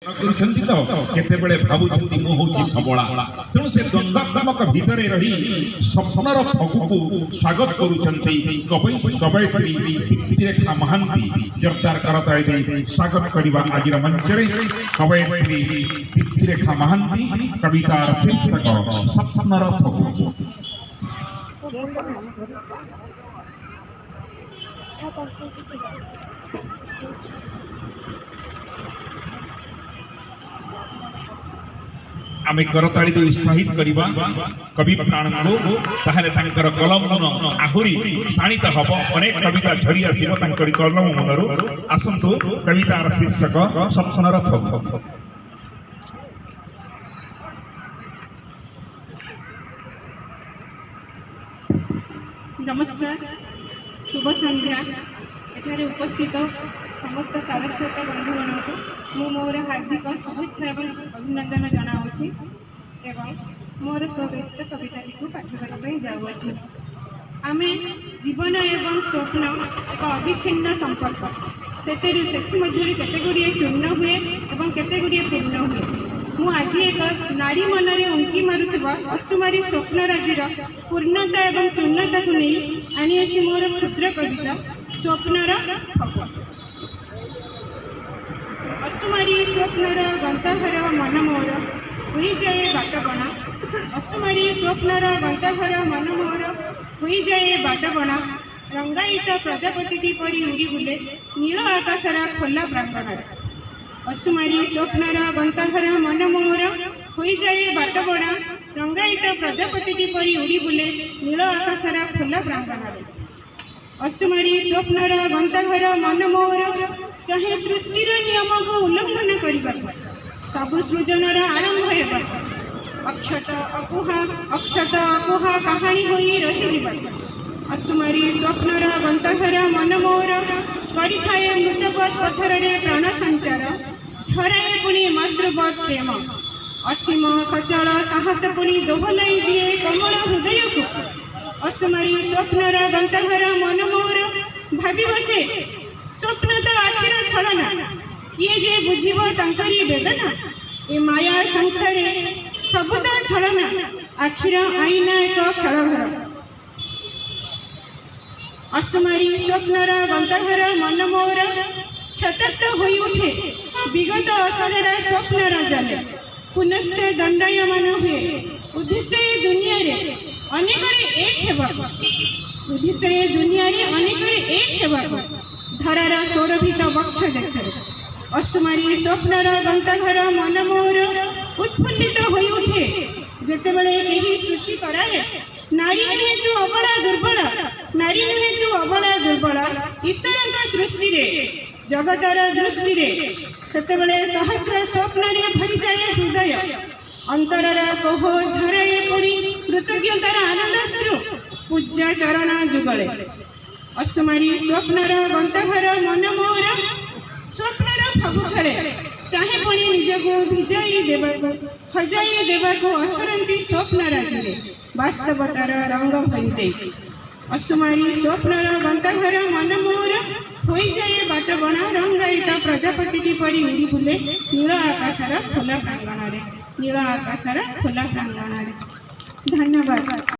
केतेबेले भावुछंती मु होची सबला तेणु से द्वंद्वात्मक भितरे रही स्वप्नर फगुको स्वागत करूछंती कवयित्री दीप्तिरेखा महांती जोरदार करताली दे स्वागत करिबा आजिर मंचरे कवयित्री दीप्तिरेखा महांती कवितार शीर्षक स्वप्नर फगुको। आमे करताली दे उत्साहित करिबा कवि प्राणको ताहले तांकर कलम मन आहुरी शाणित हबो अनेक कविता झरी आसीबो तांकर कलम मनरु आसंतु कवितार शीर्षक स्वप्नर फगुको। नमस्कार, शुभ संध्या। एठारे उपस्थित समस्त सारस्वत बंधुगण को मोर हार्दिक शुभेच्छा और अभिनंदन जनावुछि एवं मोर स्वरचित कविताटी को पाठ करने जाऊँगी। आमे जीवन एवं स्वप्न एक अविच्छिन्न संपर्क से मध्य केतेगुड़िए चूर्ण हुए और केतेगुड़िए पूर्ण हुए। मु आज एक नारी मनरे उंकी मारुथिबा असुमारी स्वप्न राज्यर पूर्णता एवं चूर्णता को नहीं आनी मोर क्षुद्र कविता स्वप्नर फगुको। असुमारी स्वप्नर गंताघर मन मोर हुई जाए बाटबणा। असुमारी स्वप्नर गंताघर मन मोर हुई जाए बाटबणा। रंगायित प्रजापति परी उड़ी बुले नील आकाशर खोला प्रांगण। असुमारी स्वप्नर गंताघर मन मोर हुई जाए बाटबणा। रंगायित प्रजापति परी उड़ी बुले नील आकाशर खोला प्रांगण। असुमारी स्वप्नर गंताघर मन मोर चाहे सृष्टिर नियम को उल्लंघन करने सबु सृजनर आरंभ होगा। अक्षत अकुहा कहानी हो रही। असुमारी स्वप्नर गंताघर मन मोर करिथाए मृतपथ पथर प्राण संचार। झराए पुणी मातृवत प्रेम असीम सचल साहस पुणी दोहलाई दिए कमल हृदय को। असुमारी स्वप्नर गंताघर मन मोर भावी बसे स्वप्न तो आखिर छलना किए जे बुझीब तांकरी वेदना। ए माया संसार सबुदा छलना आखिर आईना एक खेलघर। असुमारी स्वप्नर गंताघर मन मोर क्षतक्त होई उठे विगत असलरा स्वप्न राजाले पुनश्च दंडायमान हुए। उद्दिष्ट दुनिया रे अनेक एक हेबा। उद्दिष्ट दुनिया रे अनेक एक हेबा धरार सौरभित वक्ष देश। असुमारी स्वप्नर गंताघर मन मोर उत्फुल्लित होई उठे जेतेबेले केही सृष्टि कराए। नारी नुहे तू अबला दुर्बल, नारी नुहे तू अबला दुर्बल ईश्वर सृष्टि रे जगतर दृष्टि रे सेतेबेले सहस्र स्वप्न रे भरी जाए हृदय। अंतरर कोह झराए पड़ी कृतज्ञतार आनंदश्रु पूज्य चरण जुगले। असुमारी स्वप्नर गंताघर मन मोर स्वप्नर फगुखले चाहे पुणी निजको भिजाई देवाको हजाई देवाको असरंती स्वप्न राज्य वास्तवतार रंग भरी दे। असुमारी स्वप्नर गंताघर मन मोर होई जाए बाटबणा। रंगायित प्रजापति परी उड़ी बुले नील आकाशर खोला प्रांगण। नील आकाशर खोला प्रांगण। धन्यवाद।